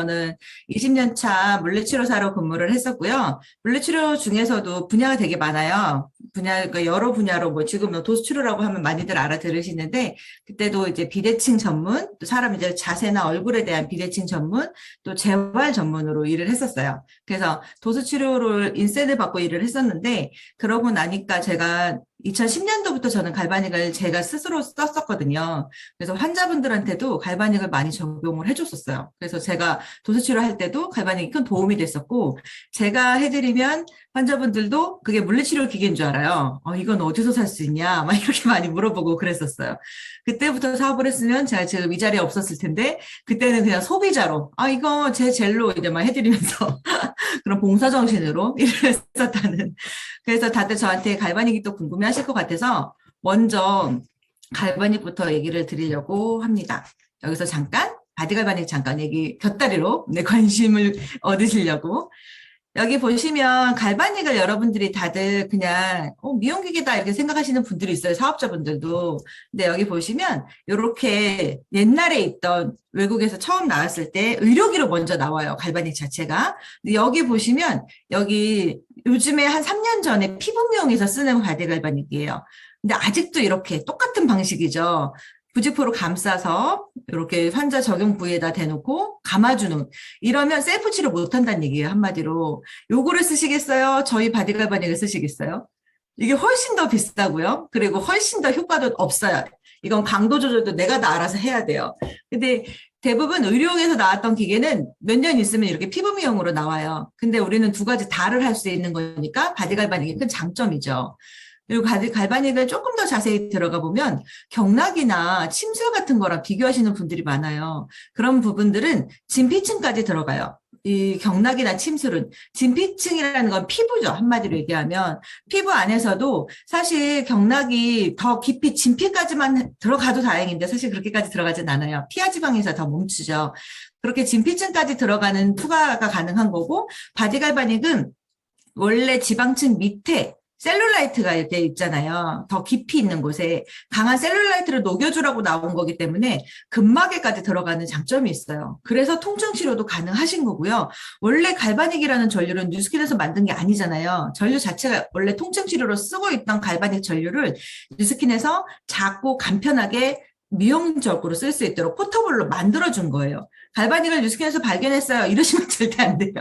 저는 20년 차 물리치료사로 근무를 했었고요. 물리치료 중에서도 분야가 되게 많아요. 그러니까 여러 분야로 뭐 지금 도수치료라고 하면 많이들 알아들으시는데 그때도 이제 비대칭 전문, 또 사람 이제 자세나 얼굴에 대한 비대칭 전문, 또 재활 전문으로 일을 했었어요. 그래서 도수치료를 인센을 받고 일을 했었는데 그러고 나니까 제가 2010년도부터 저는 갈바닉을 제가 스스로 썼었거든요. 그래서 환자분들한테도 갈바닉을 많이 적용을 해줬었어요. 그래서 제가 도수치료 할 때도 갈바닉이 큰 도움이 됐었고, 제가 해드리면 환자분들도 그게 물리치료 기계인 줄 알아요. 이건 어디서 살 수 있냐? 막 이렇게 많이 물어보고 그랬었어요. 그때부터 사업을 했으면 제가 지금 이 자리에 없었을 텐데, 그때는 그냥 소비자로, 이거 제 젤로 이제 막 해드리면서 그런 봉사정신으로 일을 했었다는. 그래서 다들 저한테 갈바닉이 또 궁금해 하실 것 같아서 먼저 갈바닉부터 얘기를 드리려고 합니다. 여기서 잠깐, 바디갈바닉 잠깐 얘기 곁다리로 관심을 얻으시려고. 여기 보시면 갈바닉을 여러분들이 다들 그냥 미용기계다 이렇게 생각하시는 분들이 있어요. 사업자분들도. 근데 여기 보시면 이렇게 옛날에 있던 외국에서 처음 나왔을 때 의료기로 먼저 나와요. 갈바닉 자체가. 근데 여기 보시면 여기 요즘에 한 3년 전에 피부 미용에서 쓰는 바디갈바닉이에요. 근데 아직도 이렇게 똑같은 방식이죠. 부직포로 감싸서 이렇게 환자 적용 부위에다 대놓고 감아주는, 이러면 셀프 치료 못한다는 얘기예요. 한마디로. 요거를 쓰시겠어요? 저희 바디갈바닉을 쓰시겠어요? 이게 훨씬 더 비싸고요. 그리고 훨씬 더 효과도 없어요. 이건 강도 조절도 내가 다 알아서 해야 돼요. 근데 대부분 의료용에서 나왔던 기계는 몇 년 있으면 이렇게 피부 미용으로 나와요. 근데 우리는 두 가지 다를 할 수 있는 거니까 바디갈바닉이 큰 장점이죠. 그리고 갈바닉을 조금 더 자세히 들어가 보면 경락이나 침술 같은 거랑 비교하시는 분들이 많아요. 그런 부분들은 진피층까지 들어가요. 이 경락이나 침술은 진피층이라는 건 피부죠. 한마디로 얘기하면 피부 안에서도 사실 경락이 더 깊이 진피까지만 들어가도 다행인데 사실 그렇게까지 들어가진 않아요. 피하지방에서 더 뭉치죠. 그렇게 진피층까지 들어가는 투과가 가능한 거고, 바디갈바닉은 원래 지방층 밑에 셀룰라이트가 이렇게 있잖아요. 더 깊이 있는 곳에 강한 셀룰라이트를 녹여주라고 나온 거기 때문에 근막에까지 들어가는 장점이 있어요. 그래서 통증 치료도 가능하신 거고요. 원래 갈바닉이라는 전류는 뉴스킨에서 만든 게 아니잖아요. 전류 자체가 원래 통증 치료로 쓰고 있던 갈바닉 전류를 뉴스킨에서 작고 간편하게 미용적으로 쓸 수 있도록 포터블로 만들어준 거예요. 갈바닉을 뉴스킨에서 발견했어요. 이러시면 절대 안 돼요.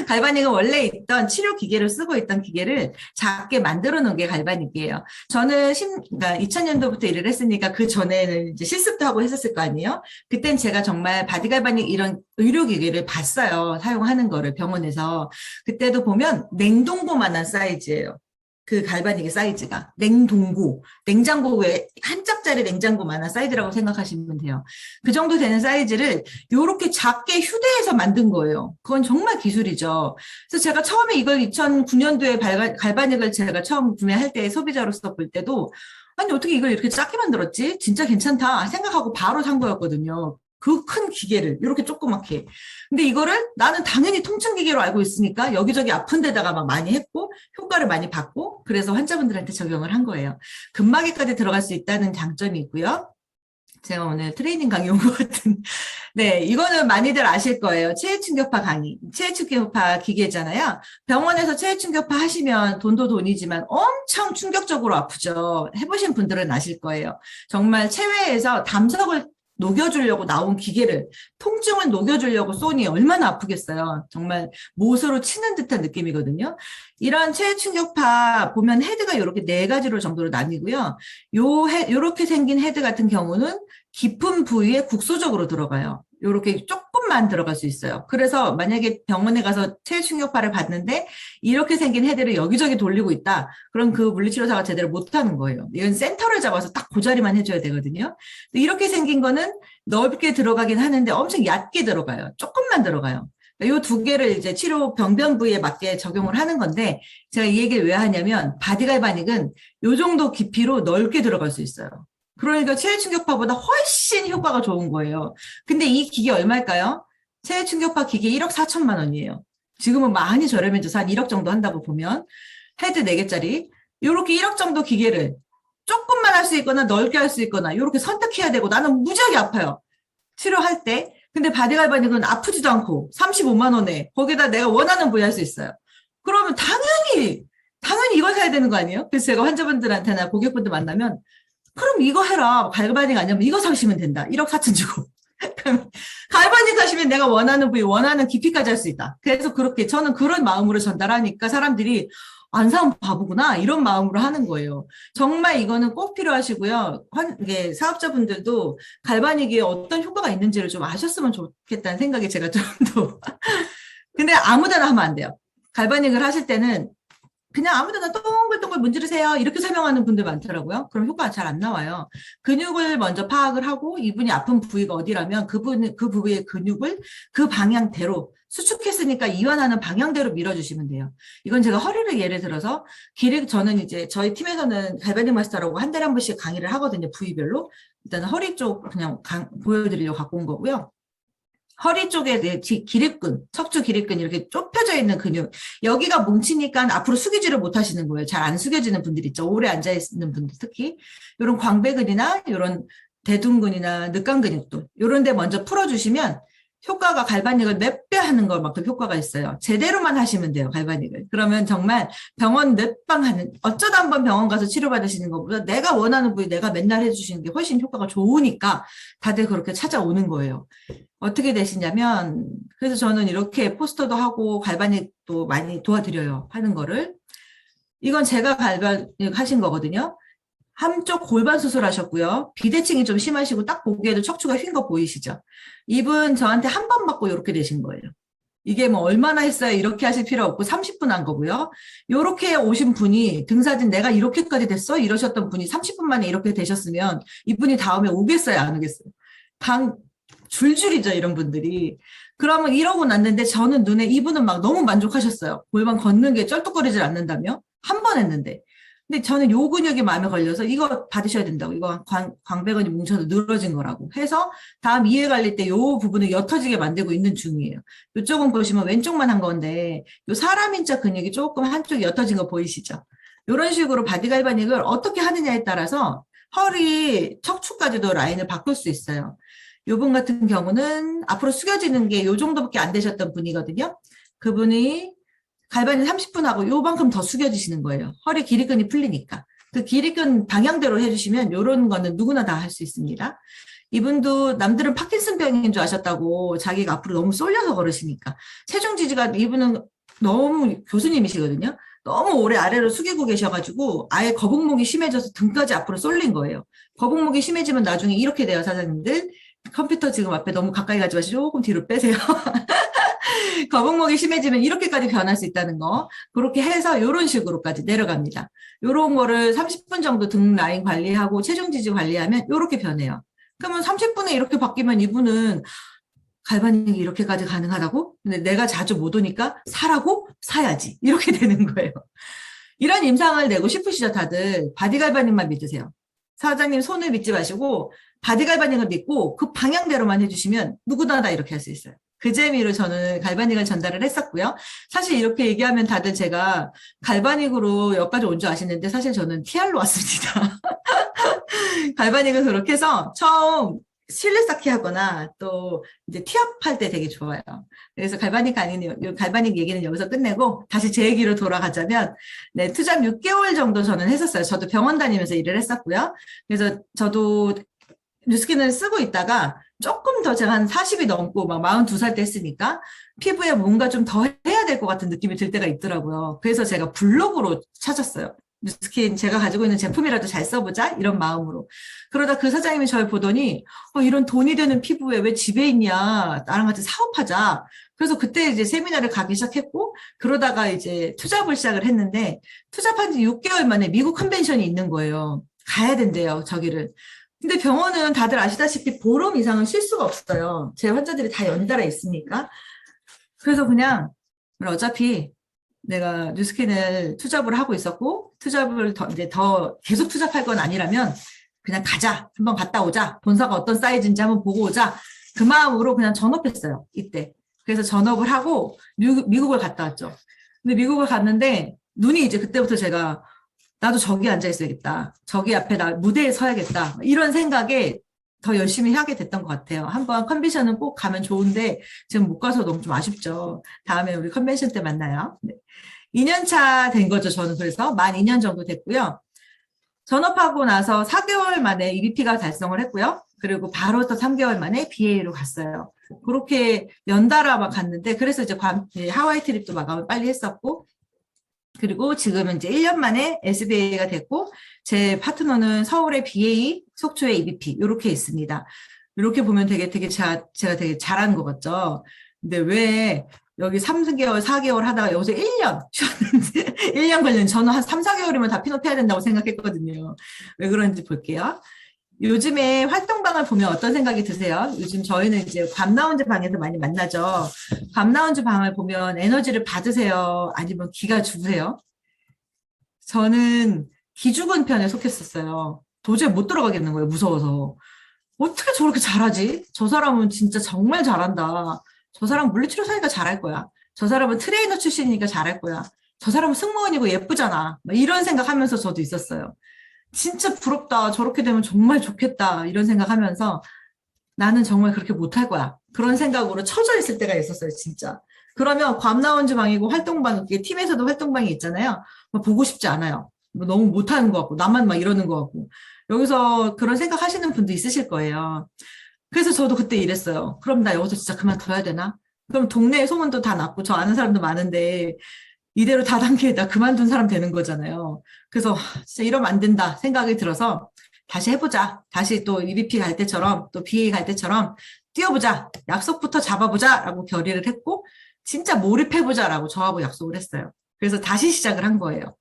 갈바닉은 원래 있던 치료 기계를 쓰고 있던 기계를 작게 만들어 놓은 게 갈바닉이에요. 저는 그러니까 2000년도부터 일을 했으니까 그 전에는 이제 실습도 하고 했었을 거 아니에요? 그땐 제가 정말 바디갈바닉 이런 의료기계를 봤어요. 사용하는 거를 병원에서. 그때도 보면 냉동고만한 사이즈예요. 그 갈바닉의 사이즈가 냉장고에 한 짝짜리 냉장고만한 사이즈라고 생각하시면 돼요. 그 정도 되는 사이즈를 이렇게 작게 휴대해서 만든 거예요. 그건 정말 기술이죠. 그래서 제가 처음에 이걸 2009년도에 갈바닉을 제가 처음 구매할 때 소비자로서 볼 때도 아니 어떻게 이걸 이렇게 작게 만들었지? 진짜 괜찮다 생각하고 바로 산 거였거든요. 그 큰 기계를 이렇게 조그맣게. 근데 이거를 나는 당연히 통증기계로 알고 있으니까 여기저기 아픈 데다가 막 많이 했고 효과를 많이 받고 그래서 환자분들한테 적용을 한 거예요. 근막에까지 들어갈 수 있다는 장점이 있고요. 제가 오늘 트레이닝 강의 온 것 같은. 네, 이거는 많이들 아실 거예요. 체해충격파 강의. 체해충격파 기계잖아요. 병원에서 체해충격파 하시면 돈도 돈이지만 엄청 충격적으로 아프죠. 해보신 분들은 아실 거예요. 정말 체외에서 담석을 녹여주려고 나온 기계를, 통증을 녹여주려고 쏘니 얼마나 아프겠어요. 정말 못으로 치는 듯한 느낌이거든요. 이런 체해충격파 보면 헤드가 이렇게 네 가지로 정도로 나뉘고요. 요렇게 생긴 헤드 같은 경우는 깊은 부위에 국소적으로 들어가요. 요렇게 조금만 들어갈 수 있어요. 그래서 만약에 병원에 가서 체해충격파를 받는데 이렇게 생긴 헤드를 여기저기 돌리고 있다. 그럼 그 물리치료사가 제대로 못하는 거예요. 이건 센터를 잡아서 딱 그 자리만 해줘야 되거든요. 이렇게 생긴 거는 넓게 들어가긴 하는데 엄청 얕게 들어가요. 조금만 들어가요. 이 두 개를 이제 치료 병변 부위에 맞게 적용을 하는 건데 제가 이 얘기를 왜 하냐면 바디갈바닉은 이 정도 깊이로 넓게 들어갈 수 있어요. 그러니까 체해충격파보다 훨씬 효과가 좋은 거예요. 근데 이 기계 얼마일까요? 체해충격파 기계 1억 4천만 원이에요. 지금은 많이 저렴해져서 한 1억 정도 한다고 보면 헤드 4개짜리 이렇게 1억 정도 기계를 조금만 할 수 있거나 넓게 할 수 있거나 이렇게 선택해야 되고 나는 무지하게 아파요. 치료할 때. 근데 바디 갈바닉은 아프지도 않고 35만 원에 거기다 내가 원하는 부위 할 수 있어요. 그러면 당연히 이거 사야 되는 거 아니에요? 그래서 제가 환자분들한테나 고객분들 만나면 그럼 이거 해라. 갈바닉 아니면 이거 사시면 된다. 1억 4천 주고. 갈바닉 하시면 내가 원하는 부위, 원하는 깊이까지 할 수 있다. 그래서 그렇게 저는 그런 마음으로 전달하니까 사람들이 안 사면 바보구나 이런 마음으로 하는 거예요. 정말 이거는 꼭 필요하시고요. 이게 사업자분들도 갈바닉이 어떤 효과가 있는지를 좀 아셨으면 좋겠다는 생각이 제가 좀 더. 근데 아무데나 하면 안 돼요. 갈바닉을 하실 때는 그냥 아무데나 동글동글 문지르세요. 이렇게 설명하는 분들 많더라고요. 그럼 효과가 잘 안 나와요. 근육을 먼저 파악을 하고 이분이 아픈 부위가 어디라면 그 부위의 근육을 그 방향대로 수축했으니까 이완하는 방향대로 밀어주시면 돼요. 이건 제가 허리를 예를 들어서 저는 이제 저희 팀에서는 갈바닉 마스터라고 한 달에 한 번씩 강의를 하거든요. 부위별로. 일단은 허리 쪽 그냥 보여드리려고 갖고 온 거고요. 허리 쪽에 기립근, 척추 기립근 이렇게 좁혀져 있는 근육. 여기가 뭉치니까 앞으로 숙이지를 못하시는 거예요. 잘 안 숙여지는 분들 있죠. 오래 앉아있는 분들 특히. 이런 광배근이나 이런 대둔근이나 늑간 근육도 이런 데 먼저 풀어주시면 효과가 갈바닉을 몇 배 하는 것만큼 효과가 있어요. 제대로만 하시면 돼요. 갈바닉을. 그러면 정말 병원 몇 방 하는, 어쩌다 한번 병원 가서 치료받으시는 것보다 내가 원하는 부위 내가 맨날 해주시는 게 훨씬 효과가 좋으니까 다들 그렇게 찾아오는 거예요. 어떻게 되시냐면, 그래서 저는 이렇게 포스터도 하고 갈바닉도 많이 도와드려요. 하는 거를. 이건 제가 갈바닉 하신 거거든요. 한쪽 골반 수술하셨고요. 비대칭이 좀 심하시고 딱 보기에도 척추가 휜 거 보이시죠? 이분 저한테 한 번 맞고 이렇게 되신 거예요. 이게 뭐 얼마나 했어요? 이렇게 하실 필요 없고 30분 한 거고요. 이렇게 오신 분이 등사진 내가 이렇게까지 됐어? 이러셨던 분이 30분 만에 이렇게 되셨으면 이분이 다음에 오겠어요? 안 오겠어요? 줄줄이죠, 이런 분들이. 그러면 이러고 났는데 저는 이분은 막 너무 만족하셨어요. 골반 걷는 게 쩔뚝거리질 않는다며? 한 번 했는데. 근데 저는 요 근육이 마음에 걸려서 이거 받으셔야 된다고. 이거 광배근이 뭉쳐서 늘어진 거라고 해서 다음 이해 관리 때 요 부분을 옅어지게 만들고 있는 중이에요. 이쪽은 보시면 왼쪽만 한 건데 요 사람 인자 근육이 조금 한쪽이 옅어진 거 보이시죠? 이런 식으로 바디 갈바닉을 어떻게 하느냐에 따라서 허리, 척추까지도 라인을 바꿀 수 있어요. 요분 같은 경우는 앞으로 숙여지는 게 요 정도밖에 안 되셨던 분이거든요. 그분이 갈바닉 30분 하고 요만큼 더 숙여지시는 거예요. 허리 기립근이 풀리니까. 그 기립근 방향대로 해주시면 요런 거는 누구나 다 할 수 있습니다. 이분도 남들은 파킨슨병인 줄 아셨다고 자기가 앞으로 너무 쏠려서 걸으시니까. 체중 지지가 이분은 너무 교수님이시거든요. 너무 오래 아래로 숙이고 계셔가지고 아예 거북목이 심해져서 등까지 앞으로 쏠린 거예요. 거북목이 심해지면 나중에 이렇게 돼요, 사장님들. 컴퓨터 지금 앞에 너무 가까이 가지 마시고 조금 뒤로 빼세요. 거북목이 심해지면 이렇게까지 변할 수 있다는 거. 그렇게 해서 이런 식으로까지 내려갑니다. 이런 거를 30분 정도 등 라인 관리하고 체중 지지 관리하면 이렇게 변해요. 그러면 30분에 이렇게 바뀌면 이분은 갈바닉이 이렇게까지 가능하다고? 근데 내가 자주 못 오니까 사라고? 사야지. 이렇게 되는 거예요. 이런 임상을 내고 싶으시죠, 다들. 바디 갈바닉만 믿으세요. 사장님 손을 믿지 마시고 바디 갈바닉을 믿고 그 방향대로만 해주시면 누구나 다 이렇게 할 수 있어요. 그 재미로 저는 갈바닉을 전달을 했었고요. 사실 이렇게 얘기하면 다들 제가 갈바닉으로 여기까지 온 줄 아시는데 사실 저는 TR로 왔습니다. 갈바닉을 그렇게 해서 처음 실내 쌓기 하거나 또 이제 티업할 때 되게 좋아요. 그래서 갈바닉 얘기는 여기서 끝내고 다시 제 얘기로 돌아가자면, 네, 투잡 6개월 정도 저는 했었어요. 저도 병원 다니면서 일을 했었고요. 그래서 저도 뉴스킨을 쓰고 있다가 조금 더 제가 한 40이 넘고 막 42살 때 했으니까 피부에 뭔가 좀 더 해야 될 것 같은 느낌이 들 때가 있더라고요. 그래서 제가 블로그로 찾았어요. 뉴스킨 제가 가지고 있는 제품이라도 잘 써보자 이런 마음으로. 그러다 그 사장님이 저를 보더니 이런 돈이 되는 피부에 왜 집에 있냐, 나랑 같이 사업하자. 그래서 그때 이제 세미나를 가기 시작했고, 그러다가 이제 투잡을 시작을 했는데 투잡한 지 6개월 만에 미국 컨벤션이 있는 거예요. 가야 된대요, 저기를. 근데 병원은 다들 아시다시피 보름 이상은 쉴 수가 없어요. 제 환자들이 다 연달아 있으니까. 그래서 그냥 어차피 내가 뉴스킨을 투잡을 하고 있었고, 투잡을 더 계속 투잡할 건 아니라면 그냥 가자. 한번 갔다 오자. 본사가 어떤 사이즈인지 한번 보고 오자. 그 마음으로 그냥 전업했어요, 이때. 그래서 전업을 하고 미국을 갔다 왔죠. 근데 미국을 갔는데 눈이 이제 그때부터 제가 나도 저기 앉아 있어야겠다. 저기 앞에 나 무대에 서야겠다. 이런 생각에 더 열심히 하게 됐던 것 같아요. 한번 컨벤션은 꼭 가면 좋은데 지금 못 가서 너무 좀 아쉽죠. 다음에 우리 컨벤션 때 만나요. 네. 2년 차 된 거죠. 저는 그래서 만 2년 정도 됐고요. 전업하고 나서 4개월 만에 EBP가 달성을 했고요. 그리고 바로 또 3개월 만에 BA로 갔어요. 그렇게 연달아 막 갔는데, 그래서 이제 하와이 트립도 마감을 빨리 했었고, 그리고 지금은 이제 1년 만에 SBA가 됐고, 제 파트너는 서울의 BA, 속초의 EBP, 이렇게 있습니다. 이렇게 보면 되게 제가 되게 잘하는 것 같죠? 근데 왜 여기 3개월, 4개월 하다가 여기서 1년 쉬었는지, 1년 걸리는 저는 한 3, 4개월이면 다 핀업해야 된다고 생각했거든요. 왜 그런지 볼게요. 요즘에 활동방을 보면 어떤 생각이 드세요? 요즘 저희는 이제 밤라운지 방에서 많이 만나죠. 밤라운지 방을 보면 에너지를 받으세요? 아니면 기가 죽으세요? 저는 기 죽은 편에 속했었어요. 도저히 못 들어가겠는 거예요. 무서워서. 어떻게 저렇게 잘하지? 저 사람은 진짜 정말 잘한다. 저 사람 물리치료사니까 잘할 거야. 저 사람은 트레이너 출신이니까 잘할 거야. 저 사람은 승무원이고 예쁘잖아. 막 이런 생각하면서 저도 있었어요. 진짜 부럽다. 저렇게 되면 정말 좋겠다. 이런 생각하면서 나는 정말 그렇게 못할 거야. 그런 생각으로 처져 있을 때가 있었어요, 진짜. 그러면 괌라운지 방이고 활동방, 이게 팀에서도 활동방이 있잖아요. 뭐 보고 싶지 않아요. 뭐 너무 못하는 것 같고, 나만 막 이러는 것 같고. 여기서 그런 생각 하시는 분도 있으실 거예요. 그래서 저도 그때 이랬어요. 그럼 나 여기서 진짜 그만둬야 되나? 그럼 동네에 소문도 다 났고, 저 아는 사람도 많은데, 이대로 다단계에 나 그만둔 사람 되는 거잖아요. 그래서 진짜 이러면 안 된다 생각이 들어서 다시 해보자. 다시 또 EBP 갈 때처럼 또 BA 갈 때처럼 뛰어보자. 약속부터 잡아보자라고 결의를 했고 진짜 몰입해보자라고 저하고 약속을 했어요. 그래서 다시 시작을 한 거예요.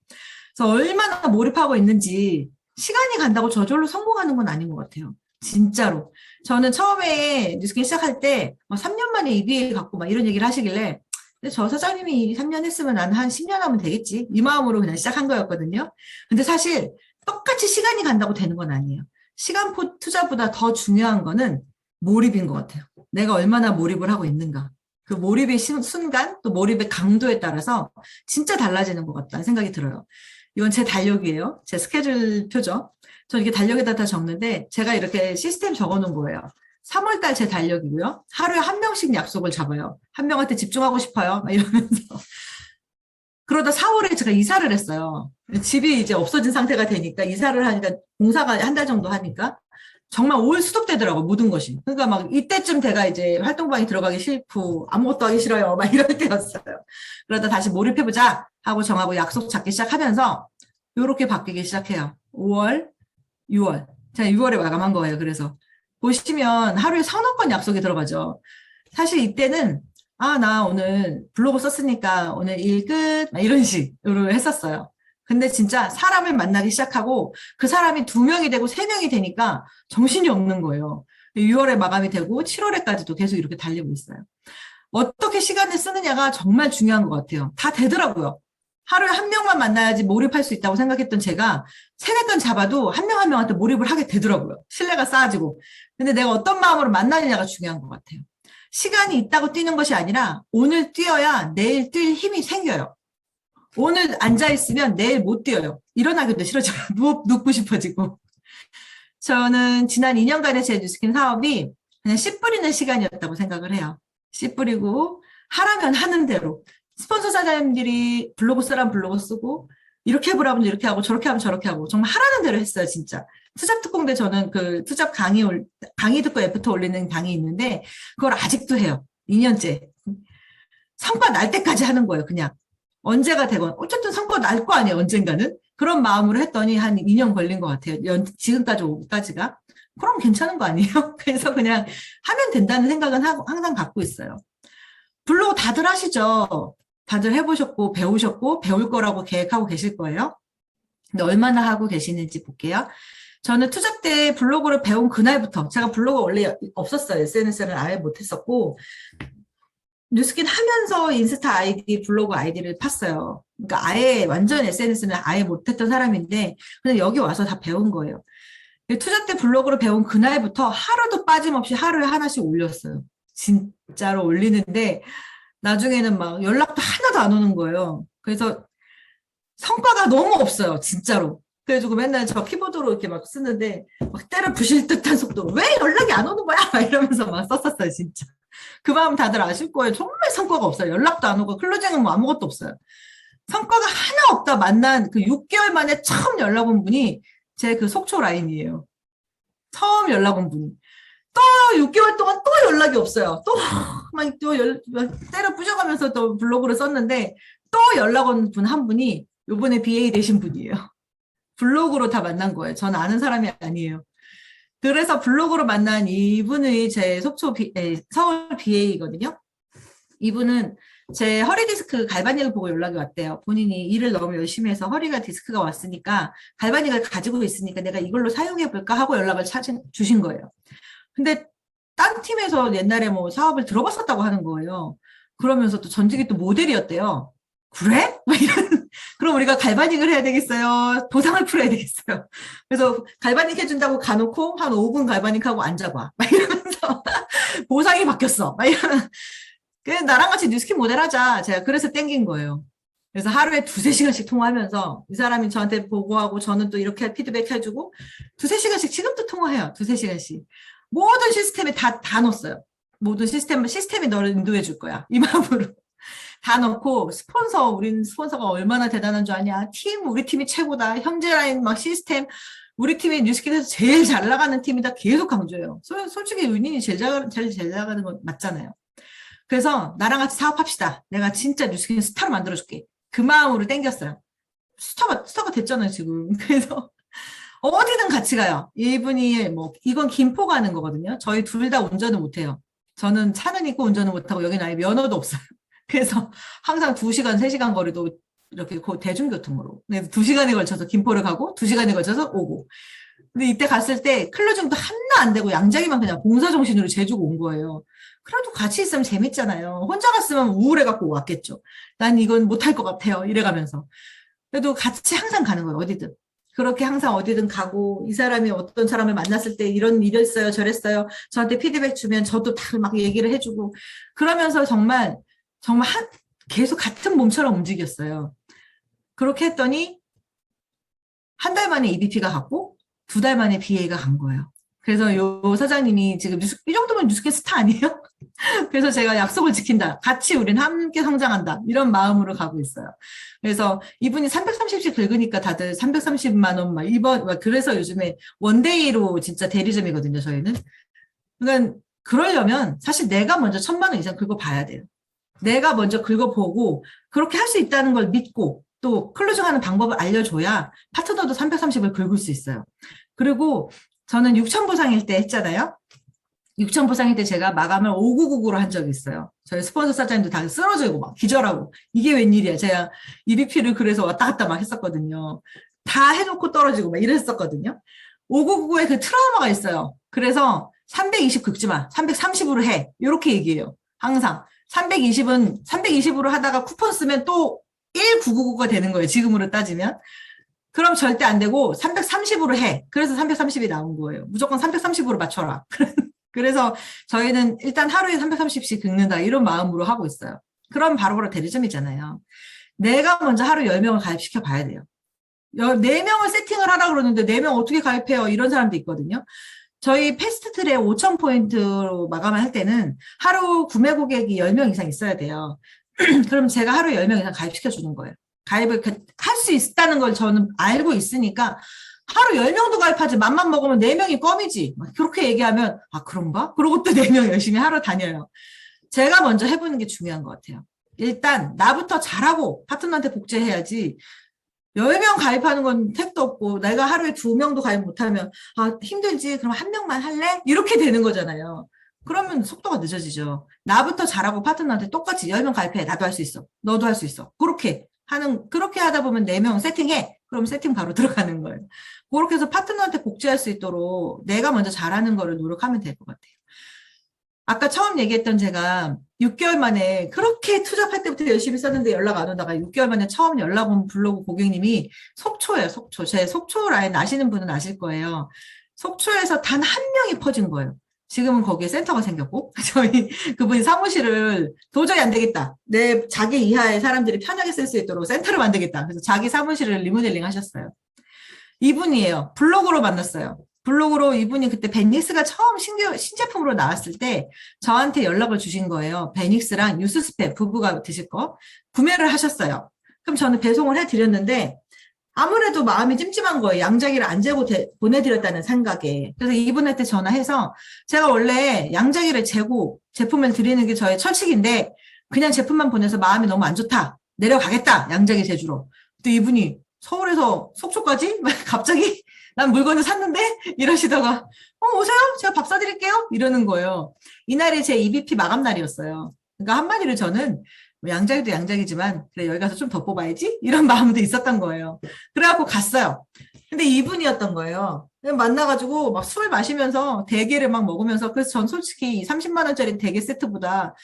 그래서 얼마나 몰입하고 있는지 시간이 간다고 저절로 성공하는 건 아닌 것 같아요. 진짜로. 저는 처음에 뉴스킨 시작할 때 3년 만에 EBA 갖고 막 이런 얘기를 하시길래 근데 저 사장님이 3년 했으면 나는 한 10년 하면 되겠지. 이 마음으로 그냥 시작한 거였거든요. 근데 사실 똑같이 시간이 간다고 되는 건 아니에요. 시간 투자보다 더 중요한 거는 몰입인 것 같아요. 내가 얼마나 몰입을 하고 있는가. 그 몰입의 순간, 또 몰입의 강도에 따라서 진짜 달라지는 것 같다는 생각이 들어요. 이건 제 달력이에요. 제 스케줄 표죠. 저 이렇게 달력에다 다 적는데 제가 이렇게 시스템 적어 놓은 거예요. 3월달 제 달력이고요. 하루에 한 명씩 약속을 잡아요. 한 명한테 집중하고 싶어요. 막 이러면서. 그러다 4월에 제가 이사를 했어요. 집이 이제 없어진 상태가 되니까 이사를 하니까 공사가 한 달 정도 하니까 정말 올 수독되더라고 모든 것이. 그러니까 막 이때쯤 제가 이제 활동방에 들어가기 싫고 아무것도 하기 싫어요. 막 이럴 때였어요. 그러다 다시 몰입해보자 하고 정하고 약속 잡기 시작하면서 이렇게 바뀌기 시작해요. 5월, 6월. 제가 6월에 마감한 거예요. 그래서 보시면 하루에 서너 건 약속이 들어가죠. 사실 이때는 나 오늘 블로그 썼으니까 오늘 일 끝, 막 이런 식으로 했었어요. 근데 진짜 사람을 만나기 시작하고 그 사람이 2명이 되고 3명이 되니까 정신이 없는 거예요. 6월에 마감이 되고 7월에까지도 계속 이렇게 달리고 있어요. 어떻게 시간을 쓰느냐가 정말 중요한 것 같아요. 다 되더라고요. 하루에 한 명만 만나야지 몰입할 수 있다고 생각했던 제가 3-4건 잡아도 한 명 한 명한테 몰입을 하게 되더라고요. 신뢰가 쌓아지고. 근데 내가 어떤 마음으로 만나느냐가 중요한 것 같아요. 시간이 있다고 뛰는 것이 아니라 오늘 뛰어야 내일 뛸 힘이 생겨요. 오늘 앉아있으면 내일 못 뛰어요. 일어나기도 싫어져요. 눕고 싶어지고. 저는 지난 2년간의 제 뉴스킨 사업이 그냥 씨 뿌리는 시간이었다고 생각을 해요. 씨 뿌리고 하라면 하는 대로. 스폰서 사장님들이 블로그 쓰라면 블로그 쓰고 이렇게 해보라면 이렇게 하고 저렇게 하면 저렇게 하고 정말 하라는 대로 했어요. 진짜. 투잡 특공대 저는 그 투잡 강의 듣고 애프터 올리는 강의 있는데 그걸 아직도 해요. 2년째. 성과 날 때까지 하는 거예요. 그냥. 언제가 되건 어쨌든 성과 날 거 아니에요. 언젠가는. 그런 마음으로 했더니 한 2년 걸린 것 같아요. 지금까지 오기까지가. 그럼 괜찮은 거 아니에요? 그래서 그냥 하면 된다는 생각은 항상 갖고 있어요. 블로그 다들 하시죠? 다들 해보셨고 배우셨고 배울 거라고 계획하고 계실 거예요. 근데 얼마나 하고 계시는지 볼게요. 저는 투잡 때 블로그를 배운 그날부터 제가 블로그 원래 없었어요. SNS를 아예 못했었고 뉴스킨 하면서 인스타 아이디, 블로그 아이디를 팠어요. 그러니까 아예 완전 SNS는 아예 못했던 사람인데 그냥 여기 와서 다 배운 거예요. 투잡 때 블로그를 배운 그날부터 하루도 빠짐없이 하루에 하나씩 올렸어요. 진짜로 올리는데 나중에는 막 연락도 하나도 안 오는 거예요. 그래서 성과가 너무 없어요. 진짜로. 그래가지고 맨날 저 키보드로 이렇게 막 쓰는데 막 때려 부실 듯한 속도로 왜 연락이 안 오는 거야? 막 이러면서 막 썼었어요, 진짜. 그 마음 다들 아실 거예요. 정말 성과가 없어요. 연락도 안 오고 클로징은 뭐 아무것도 없어요. 성과가 하나 없다 만난 그 6개월 만에 처음 연락 온 분이 제 그 속초 라인이에요. 처음 연락 온 분이. 또 6개월 동안 또 연락이 없어요. 또 막 때려 부셔가면서 또 블로그를 썼는데 또 연락 온 분 한 분이 요번에 BA 되신 분이에요. 블로그로 다 만난 거예요. 저는 아는 사람이 아니에요. 그래서 블로그로 만난 이분이 제 서울 BA거든요. 이분은 제 허리 디스크 갈바닉을 보고 연락이 왔대요. 본인이 일을 너무 열심히 해서 허리가 디스크가 왔으니까 갈바닉을 가지고 있으니까 내가 이걸로 사용해 볼까 하고 연락을 주신 거예요. 근데 딴 팀에서 옛날에 뭐 사업을 들어봤었다고 하는 거예요. 그러면서 또 전직이 또 모델이었대요. 그래? 그럼 우리가 갈바닉을 해야 되겠어요? 보상을 풀어야 되겠어요? 그래서 갈바닉 해준다고 가놓고 한 5분 갈바닉하고 앉아봐. 막 이러면서 보상이 바뀌었어. 막 이러면 나랑 같이 뉴스킨 모델 하자. 제가 그래서 땡긴 거예요. 그래서 하루에 2-3시간씩 통화하면서 이 사람이 저한테 보고하고 저는 또 이렇게 피드백 해주고 2-3시간씩 지금도 통화해요. 2-3시간씩. 모든 시스템에 다 넣었어요. 모든 시스템이 너를 인도해 줄 거야. 이 마음으로. 다 넣고 우린 스폰서가 얼마나 대단한 줄 아냐. 우리 팀이 최고다. 현재 라인 막 시스템 우리 팀이 뉴스킨에서 제일 잘 나가는 팀이다. 계속 강조해요. 솔직히 은인이 제일 잘 나가는 건 맞잖아요. 그래서 나랑 같이 사업합시다. 내가 진짜 뉴스킨 스타로 만들어줄게. 그 마음으로 땡겼어요. 스타가 됐잖아요, 지금. 그래서 어디든 같이 가요. 이분이 이건 김포 가는 거거든요. 저희 둘 다 운전을 못해요. 저는 차는 있고 운전을 못하고 여기는 아예 면허도 없어요. 그래서 항상 2시간, 3시간 거리도 이렇게 대중교통으로. 2시간에 걸쳐서 김포를 가고 2시간에 걸쳐서 오고. 근데 이때 갔을 때 클로징도 하나 안 되고 양자기만 그냥 봉사정신으로 재주고 온 거예요. 그래도 같이 있으면 재밌잖아요. 혼자 갔으면 우울해갖고 왔겠죠. 난 이건 못할 것 같아요. 이래가면서. 그래도 같이 항상 가는 거예요. 어디든. 그렇게 항상 어디든 가고 이 사람이 어떤 사람을 만났을 때 이랬어요. 저랬어요. 저한테 피드백 주면 저도 다 막 얘기를 해주고 그러면서 정말 계속 같은 몸처럼 움직였어요. 그렇게 했더니 한 달 만에 EBP가 갔고 2달 만에 BA가 간 거예요. 그래서 요 사장님이 지금 이 정도면 뉴스킨 스타 아니에요? 그래서 제가 약속을 지킨다. 같이 우린 함께 성장한다. 이런 마음으로 가고 있어요. 그래서 이분이 330씩 긁으니까 다들 330만 원 그래서 요즘에 원데이로 진짜 대리점이거든요, 저희는. 그러니까 그러려면 사실 내가 먼저 1,000만 원 이상 긁어봐야 돼요. 내가 먼저 긁어보고 그렇게 할 수 있다는 걸 믿고 또 클로징하는 방법을 알려줘야 파트너도 330을 긁을 수 있어요. 그리고 저는 6천 보상일 때 했잖아요. 6천 보상일 때 제가 마감을 5999로 한 적이 있어요. 저희 스폰서 사장님도 다 쓰러지고 막 기절하고 이게 웬일이야. 제가 EBP를 그래서 왔다 갔다 막 했었거든요. 다 해놓고 떨어지고 막 이랬었거든요. 5999에 그 트라우마가 있어요. 그래서 320 긁지 마. 330으로 해. 이렇게 얘기해요. 항상. 320으로 하다가 쿠폰 쓰면 또 1999가 되는 거예요. 지금으로 따지면. 그럼 절대 안 되고 330으로 해. 그래서 330이 나온 거예요. 무조건 330으로 맞춰라. 그래서 저희는 일단 하루에 330씩 긁는다. 이런 마음으로 하고 있어요. 그럼 바로바로 대리점이잖아요. 내가 먼저 하루 10명을 가입시켜 봐야 돼요. 4명을 세팅을 하라 그러는데 4명 어떻게 가입해요? 이런 사람도 있거든요. 저희 패스트트랙 5,000포인트로 마감을 할 때는 하루 구매 고객이 10명 이상 있어야 돼요. 그럼 제가 하루 10명 이상 가입시켜 주는 거예요. 가입을 할 수 있다는 걸 저는 알고 있으니까 하루 10명도 가입하지 맘만 먹으면 4명이 껌이지. 그렇게 얘기하면 그런가? 그러고 또 4명 열심히 하러 다녀요. 제가 먼저 해보는 게 중요한 것 같아요. 일단 나부터 잘하고 파트너한테 복제해야지 10명 가입하는 건 택도 없고 내가 하루에 2명도 가입 못하면 힘들지 그럼 1명만 할래? 이렇게 되는 거잖아요. 그러면 속도가 늦어지죠. 나부터 잘하고 파트너한테 똑같이 10명 가입해. 나도 할 수 있어. 너도 할 수 있어. 그렇게 하다 보면 4명 세팅해. 그럼 세팅 바로 들어가는 거예요. 그렇게 해서 파트너한테 복제할 수 있도록 내가 먼저 잘하는 거를 노력하면 될 것 같아요. 아까 처음 얘기했던 제가 6개월 만에 그렇게 투잡할 때부터 열심히 썼는데 연락 안 오다가 6개월 만에 처음 연락 온 블로그 고객님이 속초예요, 속초. 제 속초 라인 아시는 분은 아실 거예요. 속초에서 단 한 명이 퍼진 거예요. 지금은 거기에 센터가 생겼고, 그분이 사무실을 도저히 안 되겠다. 자기 이하의 사람들이 편하게 쓸 수 있도록 센터를 만들겠다. 그래서 자기 사무실을 리모델링 하셨어요. 이분이에요. 블로그로 만났어요. 블로그로 이분이 그때 베닉스가 처음 신제품으로 나왔을 때 저한테 연락을 주신 거예요. 베닉스랑 유스스펙 부부가 드실 거 구매를 하셨어요. 그럼 저는 배송을 해드렸는데 아무래도 마음이 찜찜한 거예요. 양자기를 안 재고 보내드렸다는 생각에. 그래서 이분한테 전화해서 제가 원래 양자기를 재고 제품을 드리는 게 저의 철칙인데 그냥 제품만 보내서 마음이 너무 안 좋다. 내려가겠다. 양자기 제주로. 또 이분이 서울에서 속초까지? 갑자기 난 물건을 샀는데? 이러시다가 오세요. 제가 밥 사드릴게요. 이러는 거예요. 이날이 제 EBP 마감 날이었어요. 그러니까 한마디로 저는 뭐 양자기도 양자기지만 그래 여기 가서 좀 더 뽑아야지 이런 마음도 있었던 거예요. 그래갖고 갔어요. 근데 이분이었던 거예요. 만나가지고 막 술 마시면서 대게를 막 먹으면서 그래서 전 솔직히 30만 원짜리 대게 세트보다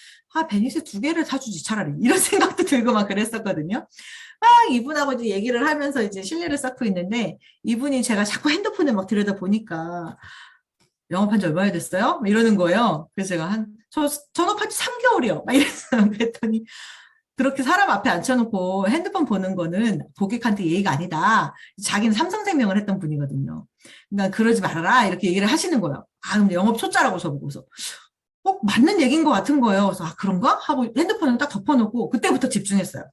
베니스 두 개를 사주지 차라리 이런 생각도 들고 막 그랬었거든요. 막 이분하고 이제 얘기를 하면서 이제 신뢰를 쌓고 있는데 이분이 제가 자꾸 핸드폰을 막 들여다 보니까 영업한 지 얼마나 됐어요? 이러는 거예요. 그래서 제가 저 전업한 지 3개월이요. 막 이랬어요. 그랬더니 그렇게 사람 앞에 앉혀놓고 핸드폰 보는 거는 고객한테 예의가 아니다. 자기는 삼성생명을 했던 분이거든요. 그러니까 그러지 말아라. 이렇게 얘기를 하시는 거예요. 근데 영업 초짜라고 저보고서. 맞는 얘기인 것 같은 거예요. 그래서 그런가? 하고 핸드폰을 딱 덮어놓고 그때부터 집중했어요.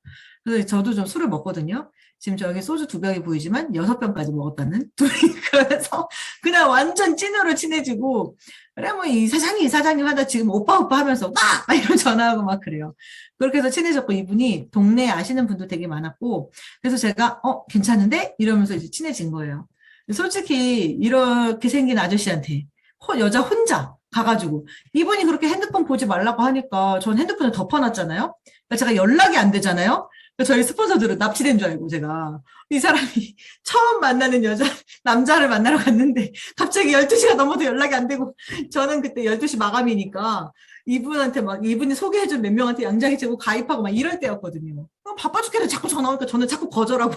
그래서 저도 좀 술을 먹거든요. 지금 저기 소주 2병이 보이지만 6병까지 먹었다는 둘이 그래서 그냥 완전 찐으로 친해지고 그래 뭐 이 사장님 하다 지금 오빠 하면서 막 이런 전화하고 막 그래요. 그렇게 해서 친해졌고 이분이 동네에 아시는 분도 되게 많았고 그래서 제가 괜찮은데? 이러면서 이제 친해진 거예요. 솔직히 이렇게 생긴 아저씨한테 여자 혼자 가가지고 이분이 그렇게 핸드폰 보지 말라고 하니까 전 핸드폰을 덮어놨잖아요. 그러니까 제가 연락이 안 되잖아요. 저희 스폰서들은 납치된 줄 알고 제가 이 사람이 처음 만나는 남자를 만나러 갔는데 갑자기 12시가 넘어도 연락이 안 되고 저는 그때 12시 마감이니까 이분한테 막 이분이 소개해준 몇 명한테 양자기 재고 가입하고 막 이럴 때였거든요. 바빠 죽겠는데 자꾸 전화 오니까 저는 자꾸 거절하고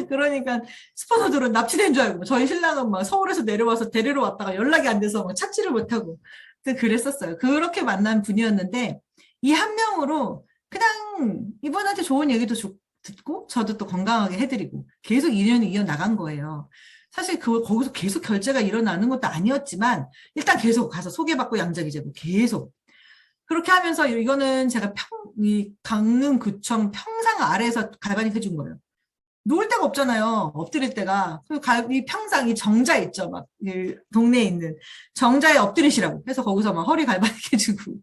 그러니까 스폰서들은 납치된 줄 알고 저희 신랑은 막 서울에서 내려와서 데리러 왔다가 연락이 안 돼서 막 찾지를 못하고 그랬었어요. 그렇게 만난 분이었는데 이 한 명으로 그냥 이분한테 좋은 얘기도 듣고 저도 또 건강하게 해드리고 계속 인연이 이어나간 거예요. 사실 거기서 계속 결제가 일어나는 것도 아니었지만 일단 계속 가서 소개받고 양자기 재고 계속 그렇게 하면서 이거는 제가 이 강릉구청 평상 아래에서 갈바닉 해준 거예요. 놓을 데가 없잖아요. 엎드릴 데가. 이 평상, 이 정자 있죠. 막, 동네에 있는 정자에 엎드리시라고. 해서 거기서 막 허리 갈바닉 해주고.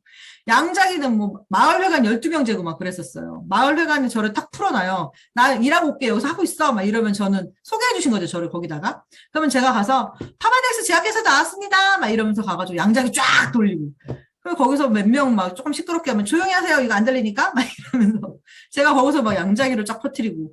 양자기는 뭐, 마을회관 12명 재고 막 그랬었어요. 마을회관이 저를 탁 풀어놔요. 나 일하고 올게. 여기서 하고 있어. 막 이러면 저는 소개해 주신 거죠. 저를 거기다가. 그러면 제가 가서 파마덱스 제약회사 나왔습니다. 막 이러면서 가가지고 양자기 쫙 돌리고. 그리고 거기서 몇 명 막 조금 시끄럽게 하면 조용히 하세요. 이거 안 들리니까. 막 이러면서. 제가 거기서 막 양자기를 쫙 퍼뜨리고.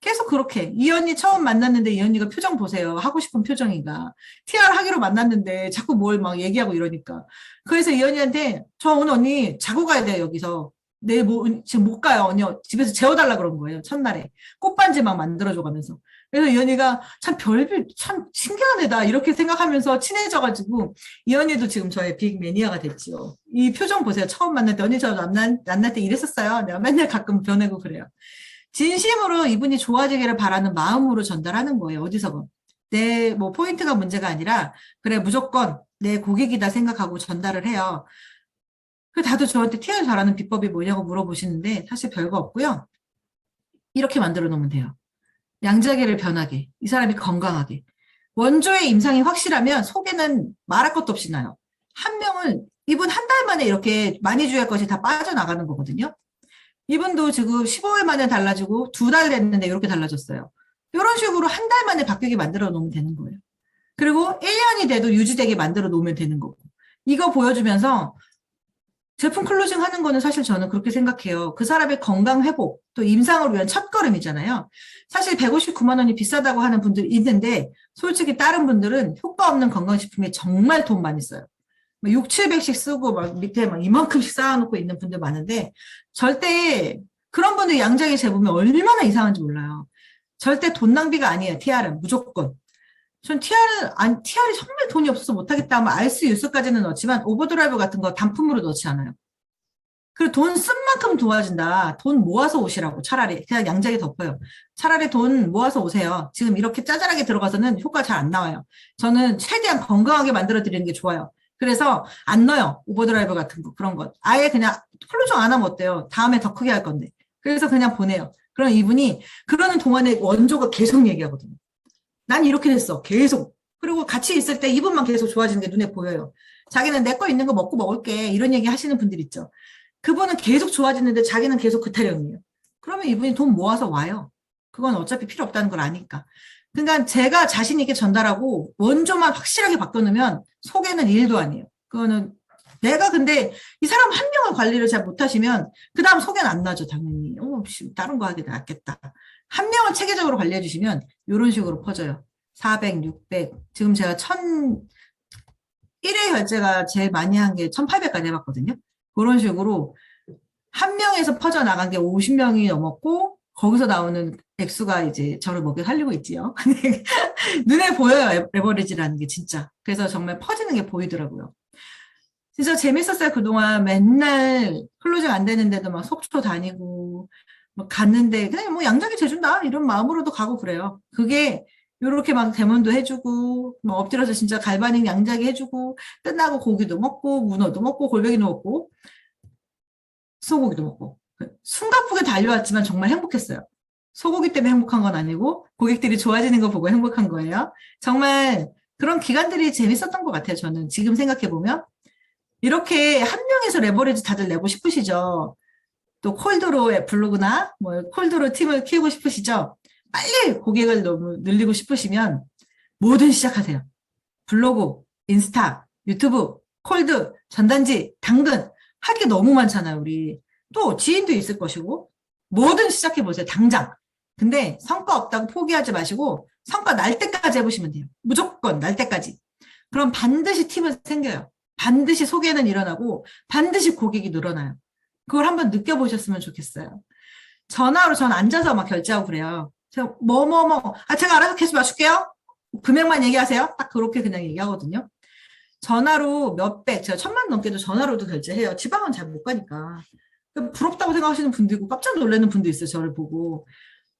계속 그렇게 이 언니 처음 만났는데 이 언니가 표정 보세요. 하고 싶은 표정이가 TR 하기로 만났는데 자꾸 뭘 막 얘기하고 이러니까 그래서 이 언니한테 저 오늘 언니 자고 가야 돼요. 여기서 내일 지금 못 가요. 언니 집에서 재워달라 그런 거예요. 첫날에 꽃반지 막 만들어줘 가면서 그래서 이 언니가 참 별별 참 신기한 애다 이렇게 생각하면서 친해져가지고 이 언니도 지금 저의 빅 매니아가 됐죠. 이 표정 보세요. 처음 만날 때 언니 저 만날 때 이랬었어요. 내가 맨날 가끔 변하고 그래요. 진심으로 이분이 좋아지기를 바라는 마음으로 전달하는 거예요. 어디서건. 내 뭐 포인트가 문제가 아니라 그래 무조건 내 고객이다 생각하고 전달을 해요. 다들 저한테 TR 잘하는 비법이 뭐냐고 물어보시는데 사실 별거 없고요. 이렇게 만들어 놓으면 돼요. 양자기를 변하게, 이 사람이 건강하게. 원조의 임상이 확실하면 속에는 말할 것도 없이 나요. 한 명은 이분 한 달 만에 이렇게 많이 주의할 것이 다 빠져나가는 거거든요. 이분도 지금 15일 만에 달라지고 2달 됐는데 이렇게 달라졌어요. 이런 식으로 한 달 만에 바뀌게 만들어 놓으면 되는 거예요. 그리고 1년이 돼도 유지되게 만들어 놓으면 되는 거고. 이거 보여주면서 제품 클로징 하는 거는 사실 저는 그렇게 생각해요. 그 사람의 건강 회복, 또 임상을 위한 첫걸음이잖아요. 사실 159만 원이 비싸다고 하는 분들이 있는데 솔직히 다른 분들은 효과 없는 건강식품에 정말 돈 많이 써요. 6, 700씩 쓰고 막 밑에 막 이만큼씩 쌓아놓고 있는 분들 많은데 절대 그런 분들 양자기 재보면 얼마나 이상한지 몰라요. 절대 돈 낭비가 아니에요. TR은 무조건. 전 TR이 정말 돈이 없어서 못하겠다 하면 알스 유스까지는 넣지만 오버드라이브 같은 거 단품으로 넣지 않아요. 그리고 돈 쓴 만큼 도와준다. 돈 모아서 오시라고 차라리. 그냥 양장이 덮어요. 차라리 돈 모아서 오세요. 지금 이렇게 짜잘하게 들어가서는 효과 잘 안 나와요. 저는 최대한 건강하게 만들어 드리는 게 좋아요. 그래서 안 넣어요. 오버드라이브 같은 거, 그런 것. 아예 그냥 클로징 안 하면 어때요? 다음에 더 크게 할 건데. 그래서 그냥 보내요. 그럼 이분이 그러는 동안에 원조가 계속 얘기하거든요. 난 이렇게 됐어. 계속. 그리고 같이 있을 때 이분만 계속 좋아지는 게 눈에 보여요. 자기는 내 거 있는 거 먹고 먹을게. 이런 얘기 하시는 분들 있죠. 그분은 계속 좋아지는데 자기는 계속 그 타령이에요. 그러면 이분이 돈 모아서 와요. 그건 어차피 필요 없다는 걸 아니까. 그러니까 제가 자신 있게 전달하고 원조만 확실하게 바꿔놓으면 속에는 일도 아니에요. 그거는 내가 근데 이 사람 한 명을 관리를 잘 못하시면 그 다음 속에는 안 나죠, 당연히. 다른 거 하기 낫겠다. 한 명을 체계적으로 관리해 주시면 이런 식으로 퍼져요. 400, 600. 지금 제가 1회 결제가 제일 많이 한 게 1800까지 해봤거든요. 그런 식으로 한 명에서 퍼져나간 게 50명이 넘었고 거기서 나오는 액수가 이제 저를 먹여 살리고 있지요. 눈에 보여요, 레버리지라는 게 진짜. 그래서 정말 퍼지는 게 보이더라고요. 진짜 재밌었어요. 그동안 맨날 클로징 안 되는데도 막 속초 다니고 막 갔는데 그냥 뭐 양장이 재준다 이런 마음으로도 가고 그래요. 그게 요렇게 막 대문도 해주고 뭐 엎드려서 진짜 갈바닉 양장이 해주고 끝나고 고기도 먹고 문어도 먹고 골뱅이도 먹고 소고기도 먹고 숨가쁘게 달려왔지만 정말 행복했어요. 소고기 때문에 행복한 건 아니고 고객들이 좋아지는 거 보고 행복한 거예요. 정말 그런 기간들이 재밌었던 것 같아요. 저는 지금 생각해보면 이렇게 한 명에서 레버리지 다들 내고 싶으시죠. 또 콜드로 블로그나 뭐 콜드로 팀을 키우고 싶으시죠. 빨리 고객을 너무 늘리고 싶으시면 뭐든 시작하세요. 블로그, 인스타, 유튜브, 콜드, 전단지, 당근 할 게 너무 많잖아요. 우리 또 지인도 있을 것이고 뭐든 시작해보세요. 당장. 근데 성과 없다고 포기하지 마시고 성과 날 때까지 해보시면 돼요. 무조건 날 때까지. 그럼 반드시 팀은 생겨요. 반드시 소개는 일어나고 반드시 고객이 늘어나요. 그걸 한번 느껴보셨으면 좋겠어요. 전화로 전 앉아서 막 결제하고 그래요. 제가 제가 알아서 캐시 맞출게요. 금액만 얘기하세요. 딱 그렇게 그냥 얘기하거든요. 전화로 몇백, 제가 1000만 넘게도 전화로도 결제해요. 지방은 잘 못 가니까. 부럽다고 생각하시는 분도 있고 깜짝 놀라는 분도 있어요. 저를 보고.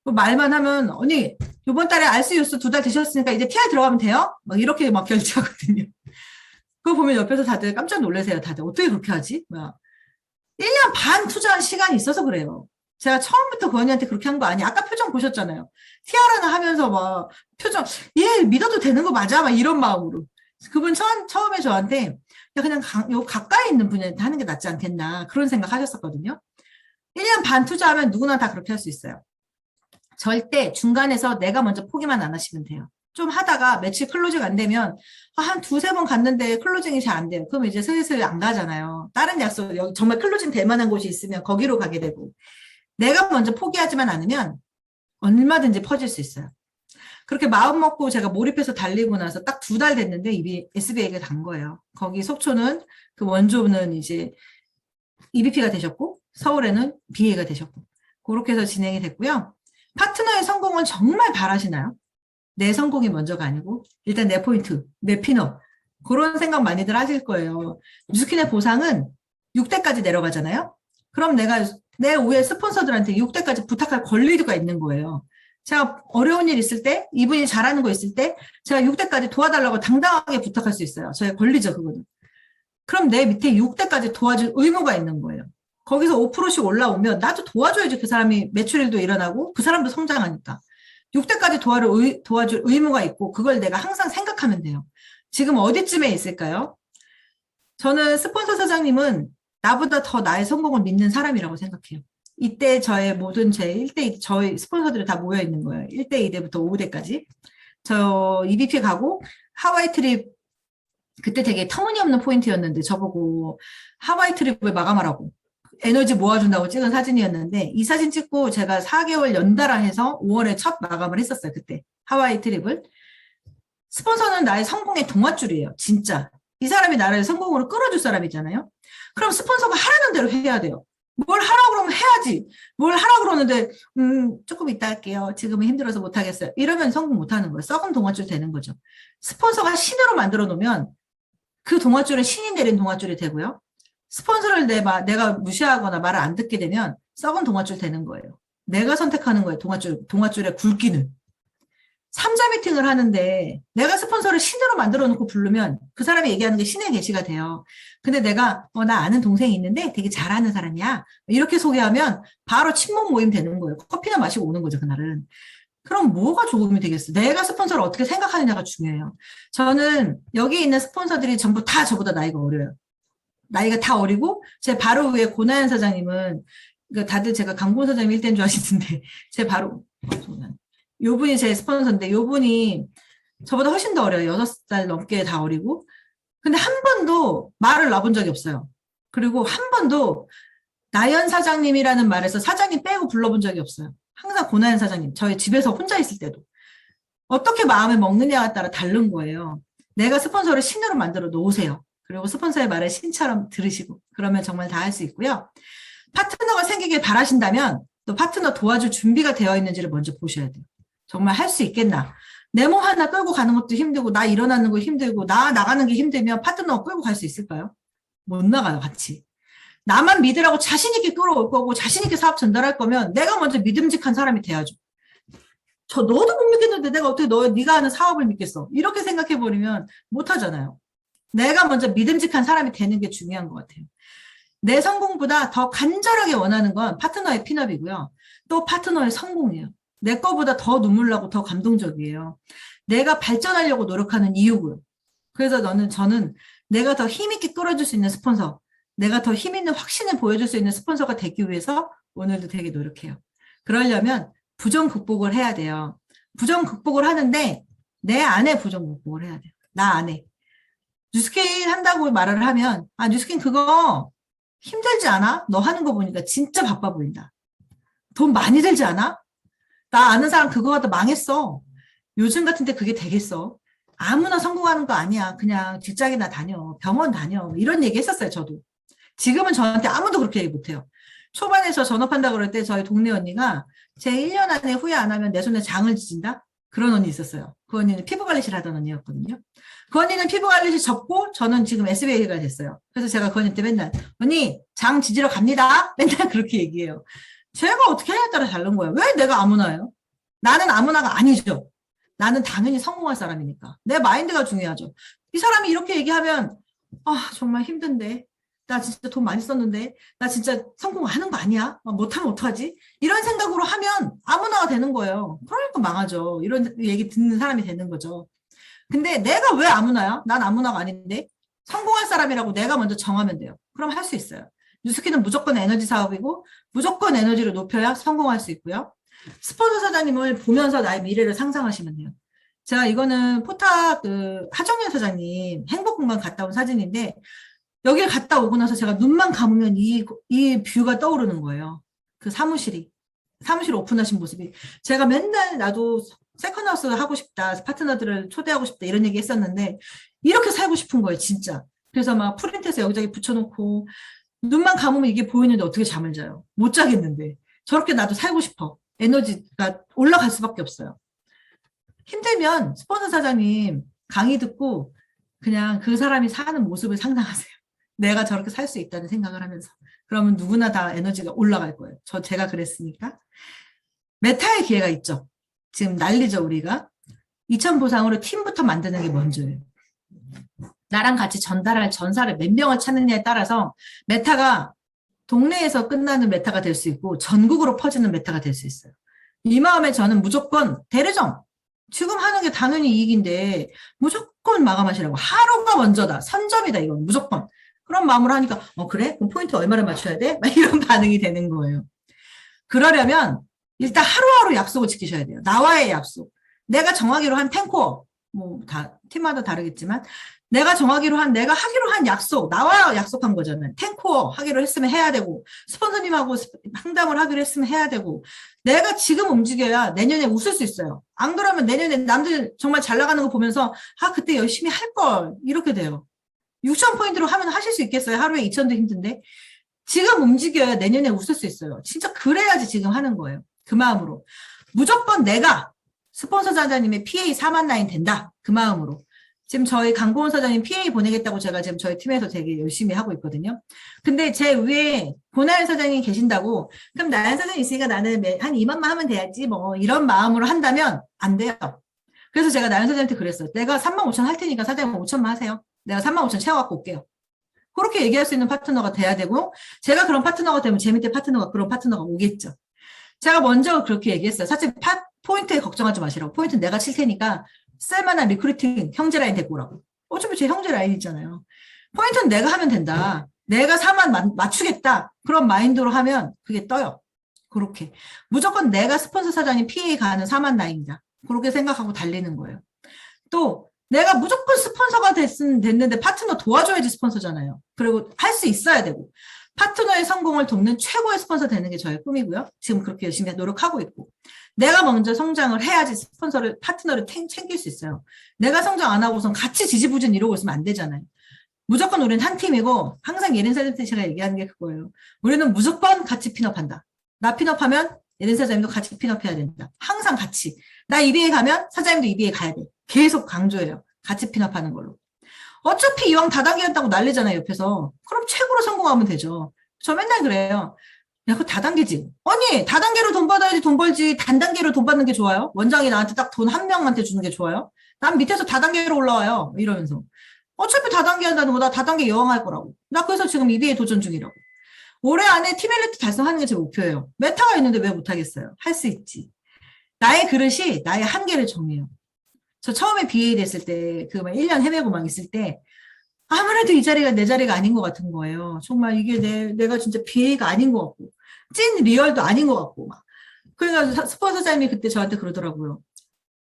말만 하면 언니 이번 달에 알스유스 2달 드셨으니까 이제 TR 들어가면 돼요? 막 이렇게 막 결제하거든요. 그거 보면 옆에서 다들 깜짝 놀라세요. 다들 어떻게 그렇게 하지? 막 1년 반 투자한 시간이 있어서 그래요. 제가 처음부터 그 언니한테 그렇게 한 거 아니에요. 아까 표정 보셨잖아요. 티아라나 하면서 막 표정 얘 믿어도 되는 거 맞아? 막 이런 마음으로. 그분 처음에 저한테 야 그냥 요 가까이 있는 분한테 하는 게 낫지 않겠나 그런 생각 하셨었거든요. 1년 반 투자하면 누구나 다 그렇게 할 수 있어요. 절대 중간에서 내가 먼저 포기만 안 하시면 돼요. 좀 하다가 며칠 클로징 안 되면 한 두세 번 갔는데 클로징이 잘 안 돼요. 그럼 이제 슬슬 안 가잖아요. 다른 약속 여기 정말 클로징 될 만한 곳이 있으면 거기로 가게 되고 내가 먼저 포기하지만 않으면 얼마든지 퍼질 수 있어요. 그렇게 마음 먹고 제가 몰입해서 달리고 나서 딱 2달 됐는데 SBA가 간 거예요. 거기 속초는 그 원조는 이제 EBP가 되셨고 서울에는 BA가 되셨고 그렇게 해서 진행이 됐고요. 파트너의 성공은 정말 바라시나요? 내 성공이 먼저가 아니고 일단 내 포인트, 내 피너 그런 생각 많이들 하실 거예요. 뉴스킨의 보상은 6대까지 내려가잖아요. 그럼 내가 내 위에 스폰서들한테 6대까지 부탁할 권리가 있는 거예요. 제가 어려운 일 있을 때, 이분이 잘하는 거 있을 때 제가 6대까지 도와달라고 당당하게 부탁할 수 있어요. 저의 권리죠, 그거는. 그럼 내 밑에 6대까지 도와줄 의무가 있는 거예요. 거기서 5%씩 올라오면 나도 도와줘야지 그 사람이 매출일도 일어나고 그 사람도 성장하니까. 6대까지 도와줄 의무가 있고 그걸 내가 항상 생각하면 돼요. 지금 어디쯤에 있을까요? 저는 스폰서 사장님은 나보다 더 나의 성공을 믿는 사람이라고 생각해요. 이때 저의 모든 제 1대2, 저희 스폰서들이 다 모여 있는 거예요. 1대2대부터 5대까지. 저 EBP 가고 하와이 트립 그때 되게 터무니없는 포인트였는데 저보고 하와이 트립을 마감하라고 에너지 모아준다고 찍은 사진이었는데 이 사진 찍고 제가 4개월 연달아 해서 5월에 첫 마감을 했었어요. 그때 하와이 트립을. 스폰서는 나의 성공의 동아줄이에요. 진짜. 이 사람이 나를 성공으로 끌어줄 사람이잖아요. 그럼 스폰서가 하라는 대로 해야 돼요. 뭘 하라고 그러면 해야지. 뭘 하라고 그러는데 조금 이따 할게요. 지금은 힘들어서 못하겠어요. 이러면 성공 못하는 거예요. 썩은 동아줄 되는 거죠. 스폰서가 신으로 만들어 놓으면 그 동아줄은 신이 내린 동아줄이 되고요. 스폰서를 내가 무시하거나 말을 안 듣게 되면 썩은 동아줄 되는 거예요. 내가 선택하는 거예요. 동아줄의 굵기는. 3자 미팅을 하는데 내가 스폰서를 신으로 만들어 놓고 부르면 그 사람이 얘기하는 게 신의 계시가 돼요. 근데 내가 나 아는 동생이 있는데 되게 잘하는 사람이야. 이렇게 소개하면 바로 친목 모임 되는 거예요. 커피나 마시고 오는 거죠, 그날은. 그럼 뭐가 도움이 되겠어? 내가 스폰서를 어떻게 생각하느냐가 중요해요. 저는 여기 있는 스폰서들이 전부 다 저보다 나이가 어려요. 나이가 다 어리고 제 바로 위에 고나연 사장님은 다들 제가 강본 사장님 1대인 줄 아시던데 제 바로 요 분이 제 스폰서인데 요 분이 저보다 훨씬 더 어려요. 6살 넘게 다 어리고. 근데 한 번도 말을 놔본 적이 없어요. 그리고 한 번도 나연 사장님이라는 말에서 사장님 빼고 불러본 적이 없어요. 항상 고나연 사장님. 저희 집에서 혼자 있을 때도. 어떻게 마음을 먹느냐에 따라 다른 거예요. 내가 스폰서를 신으로 만들어 놓으세요. 그리고 스폰서의 말을 신처럼 들으시고 그러면 정말 다 할 수 있고요. 파트너가 생기길 바라신다면 또 파트너 도와줄 준비가 되어 있는지를 먼저 보셔야 돼요. 정말 할 수 있겠나. 내 몸 하나 끌고 가는 것도 힘들고 나 일어나는 거 힘들고 나 나가는 게 힘들면 파트너 끌고 갈 수 있을까요? 못 나가요, 같이. 나만 믿으라고 자신 있게 끌어올 거고 자신 있게 사업 전달할 거면 내가 먼저 믿음직한 사람이 돼야죠. 너도 못 믿겠는데 내가 어떻게 네가 하는 사업을 믿겠어. 이렇게 생각해버리면 못 하잖아요. 내가 먼저 믿음직한 사람이 되는 게 중요한 것 같아요. 내 성공보다 더 간절하게 원하는 건 파트너의 핀업이고요. 또 파트너의 성공이에요. 내 거보다 더 눈물 나고 더 감동적이에요. 내가 발전하려고 노력하는 이유고요. 그래서 저는 내가 더 힘있게 끌어줄 수 있는 스폰서, 내가 더 힘있는 확신을 보여줄 수 있는 스폰서가 되기 위해서 오늘도 되게 노력해요. 그러려면 부정 극복을 해야 돼요. 부정 극복을 하는데 내 안에 부정 극복을 해야 돼요. 나 안에. 뉴스킨 한다고 말을 하면 뉴스킨 그거 힘들지 않아? 너 하는 거 보니까 진짜 바빠 보인다. 돈 많이 들지 않아? 나 아는 사람 그거 하다 망했어. 요즘 같은 때 그게 되겠어? 아무나 성공하는 거 아니야. 그냥 직장이나 다녀. 병원 다녀. 이런 얘기 했었어요, 저도. 지금은 저한테 아무도 그렇게 얘기 못해요. 초반에 저 전업한다 그럴 때 저희 동네 언니가 제 1년 안에 후회 안 하면 내 손에 장을 지진다? 그런 언니 있었어요. 그 언니는 피부관리실 하던 언니였거든요. 그 언니는 피부관리실 접고 저는 지금 SBA가 됐어요. 그래서 제가 그 언니한테 맨날 언니 장 지지러 갑니다. 맨날 그렇게 얘기해요. 제가 어떻게 하냐에 따라 다른 거예요. 왜 내가 아무나예요? 나는 아무나가 아니죠. 나는 당연히 성공할 사람이니까. 내 마인드가 중요하죠. 이 사람이 이렇게 얘기하면 정말 힘든데. 나 진짜 돈 많이 썼는데 나 진짜 성공하는 거 아니야? 못하면 어떡하지? 이런 생각으로 하면 아무나가 되는 거예요. 그러니까 망하죠. 이런 얘기 듣는 사람이 되는 거죠. 근데 내가 왜 아무나야? 난 아무나가 아닌데 성공할 사람이라고 내가 먼저 정하면 돼요. 그럼 할 수 있어요. 뉴스키는 무조건 에너지 사업이고 무조건 에너지를 높여야 성공할 수 있고요. 스폰서 사장님을 보면서 나의 미래를 상상하시면 돼요. 제가 이거는 포탑 하정현 사장님 행복공간 갔다 온 사진인데 여기를 갔다 오고 나서 제가 눈만 감으면 이 뷰가 떠오르는 거예요. 그 사무실 오픈하신 모습이. 제가 맨날 나도 세컨하우스 하고 싶다, 파트너들을 초대하고 싶다 이런 얘기 했었는데 이렇게 살고 싶은 거예요, 진짜. 그래서 막 프린트해서 여기저기 붙여놓고 눈만 감으면 이게 보이는데 어떻게 잠을 자요? 못 자겠는데. 저렇게 나도 살고 싶어. 에너지가 올라갈 수밖에 없어요. 힘들면 스폰서 사장님 강의 듣고 그냥 그 사람이 사는 모습을 상상하세요. 내가 저렇게 살 수 있다는 생각을 하면서. 그러면 누구나 다 에너지가 올라갈 거예요. 제가 그랬으니까. 메타의 기회가 있죠. 지금 난리죠, 우리가. 2천 보상으로 팀부터 만드는 게 먼저예요. 나랑 같이 전달할 전사를 몇 명을 찾느냐에 따라서 메타가 동네에서 끝나는 메타가 될 수 있고 전국으로 퍼지는 메타가 될 수 있어요. 이 마음에 저는 무조건 대리점. 지금 하는 게 당연히 이익인데 무조건 마감하시라고. 하루가 먼저다. 선점이다. 이건 무조건. 그런 마음으로 하니까 그래? 그럼 포인트 얼마를 맞춰야 돼? 막 이런 반응이 되는 거예요. 그러려면 일단 하루하루 약속을 지키셔야 돼요. 나와의 약속. 내가 정하기로 한 10코어. 팀마다 다르겠지만 내가 하기로 한 약속, 나와 약속한 거잖아요. 10코어 하기로 했으면 해야 되고, 스폰서님하고 상담을 하기로 했으면 해야 되고, 내가 지금 움직여야 내년에 웃을 수 있어요. 안 그러면 내년에 남들 정말 잘 나가는 거 보면서, 그때 열심히 할 걸. 이렇게 돼요. 6,000포인트로 하면 하실 수 있겠어요? 하루에 2,000도 힘든데. 지금 움직여야 내년에 웃을 수 있어요. 진짜 그래야지 지금 하는 거예요. 그 마음으로. 무조건 내가 스폰서 자자님의 PA 4만 라인 된다. 그 마음으로. 지금 저희 강고은 사장님 PA 보내겠다고 제가 지금 저희 팀에서 되게 열심히 하고 있거든요. 근데 제 위에 고나연 사장님 계신다고, 그럼 나연 사장님 있으니까 나는 한 2만만 하면 돼야지, 뭐, 이런 마음으로 한다면 안 돼요. 그래서 제가 나연 사장님한테 그랬어요. 내가 3만 5천 할 테니까 사장님 5천만 하세요. 내가 3만 5천 채워갖고 올게요. 그렇게 얘기할 수 있는 파트너가 돼야 되고, 제가 그런 파트너가 되면 제 밑에 파트너가 그런 파트너가 오겠죠. 제가 먼저 그렇게 얘기했어요. 사실 포인트에 걱정하지 마시라고. 포인트는 내가 칠 테니까 쓸만한 리크루팅 형제 라인 데리고 오라고. 어차피 제 형제 라인이잖아요. 포인트는 내가 하면 된다. 내가 4만 맞추겠다. 그런 마인드로 하면 그게 떠요. 그렇게. 무조건 내가 스폰서 사장님 PA 가는 4만 라인이다. 그렇게 생각하고 달리는 거예요. 또 내가 무조건 스폰서가 됐는데 파트너 도와줘야지 스폰서잖아요. 그리고 할 수 있어야 되고. 파트너의 성공을 돕는 최고의 스폰서 되는 게 저의 꿈이고요. 지금 그렇게 열심히 노력하고 있고. 내가 먼저 성장을 해야지 파트너를 챙길 수 있어요. 내가 성장 안 하고선 같이 지지부진 이러고 있으면 안 되잖아요. 무조건 우리는 한 팀이고, 항상 예린 사장님한테 제가 얘기하는 게 그거예요. 우리는 무조건 같이 핀업한다. 나 핀업하면 예린 사장님도 같이 핀업해야 된다. 항상 같이. 나 EBA 가면 사장님도 EBA 가야 돼. 계속 강조해요. 같이 핀업하는 걸로. 어차피 이왕 다단계 한다고 난리잖아요, 옆에서. 그럼 최고로 성공하면 되죠. 저 맨날 그래요. 야, 그거 다단계지. 아니, 다단계로 돈 받아야지 돈 벌지. 단단계로 돈 받는 게 좋아요? 원장이 나한테 딱 돈 한 명한테 주는 게 좋아요? 난 밑에서 다단계로 올라와요. 이러면서. 어차피 다단계 한다는 거, 나 다단계 여왕할 거라고. 나 그래서 지금 EBA 도전 중이라고. 올해 안에 팀 엘리트 달성하는 게 제 목표예요. 메타가 있는데 왜 못하겠어요? 할 수 있지. 나의 그릇이 나의 한계를 정해요. 저 처음에 BA 됐을 때, 그 막 1년 헤매고 막 있을 때, 아무래도 이 자리가 내 자리가 아닌 것 같은 거예요. 정말 이게 내가 진짜 BA가 아닌 것 같고, 찐 리얼도 아닌 것 같고, 막. 그래서 스폰서장님이 그때 저한테 그러더라고요.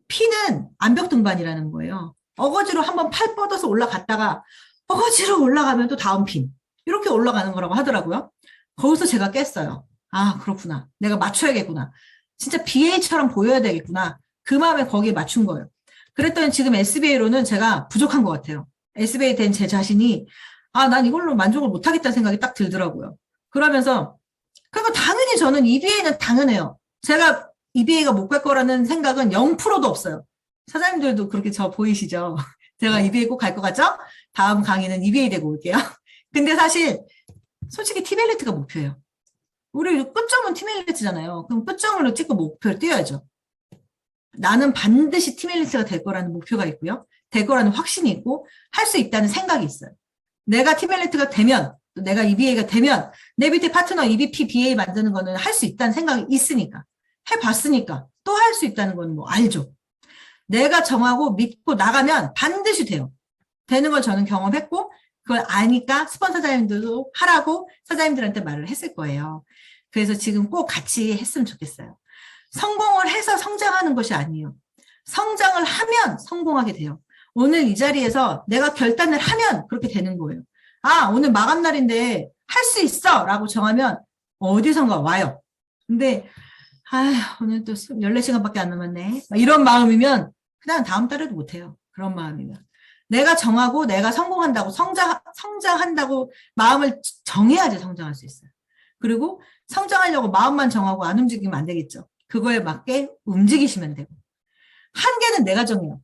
피는 암벽 등반이라는 거예요. 어거지로 한번 팔 뻗어서 올라갔다가, 어거지로 올라가면 또 다음 핀. 이렇게 올라가는 거라고 하더라고요. 거기서 제가 깼어요. 아, 그렇구나. 내가 맞춰야겠구나. 진짜 BA처럼 보여야 되겠구나. 그 마음에 거기에 맞춘 거예요. 그랬더니 지금 SBA로는 제가 부족한 것 같아요. SBA 된 제 자신이, 아, 난 이걸로 만족을 못하겠다는 생각이 딱 들더라고요. 그러면서, 그러니까 당연히 저는 EBA는 당연해요. 제가 EBA가 못 갈 거라는 생각은 0%도 없어요. 사장님들도 그렇게 저 보이시죠? 제가 EBA 꼭 갈 것 같죠? 다음 강의는 EBA 되고 올게요. 근데 사실, 솔직히 팀 엘리트가 목표예요. 우리 끝점은 팀 엘리트잖아요. 그럼 끝점으로 찍고 목표를 띄워야죠. 나는 반드시 팀 엘리트가 될 거라는 목표가 있고요. 될 거라는 확신이 있고 할 수 있다는 생각이 있어요. 내가 팀 엘리트가 되면, 또 내가 EBA가 되면 내 밑에 파트너 EBP, BA 만드는 거는 할 수 있다는 생각이 있으니까. 해봤으니까. 또 할 수 있다는 건 뭐 알죠. 내가 정하고 믿고 나가면 반드시 돼요. 되는 걸 저는 경험했고 그걸 아니까 스폰서 사장님들도 하라고 사장님들한테 말을 했을 거예요. 그래서 지금 꼭 같이 했으면 좋겠어요. 성공을 해서 성장하는 것이 아니에요. 성장을 하면 성공하게 돼요. 오늘 이 자리에서 내가 결단을 하면 그렇게 되는 거예요. 아, 오늘 마감날인데 할 수 있어! 라고 정하면 어디선가 와요. 근데 오늘 또 14시간밖에 안 남았네. 이런 마음이면 그냥 다음 달에도 못해요. 그런 마음이면. 내가 정하고 내가 성공한다고 성장한다고 마음을 정해야지 성장할 수 있어요. 그리고 성장하려고 마음만 정하고 안 움직이면 안 되겠죠. 그거에 맞게 움직이시면 되고. 한계는 내가 정해요.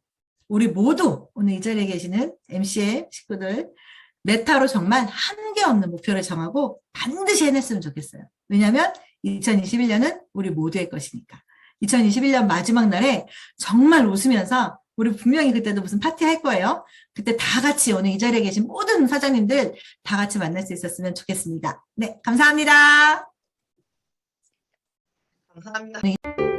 우리 모두 오늘 이 자리에 계시는 MC의 식구들 메타로 정말 한계 없는 목표를 정하고 반드시 해냈으면 좋겠어요. 왜냐하면 2021년은 우리 모두의 것이니까. 2021년 마지막 날에 정말 웃으면서 우리 분명히 그때도 무슨 파티 할 거예요. 그때 다 같이 오늘 이 자리에 계신 모든 사장님들 다 같이 만날 수 있었으면 좋겠습니다. 네, 감사합니다. 감사합니다.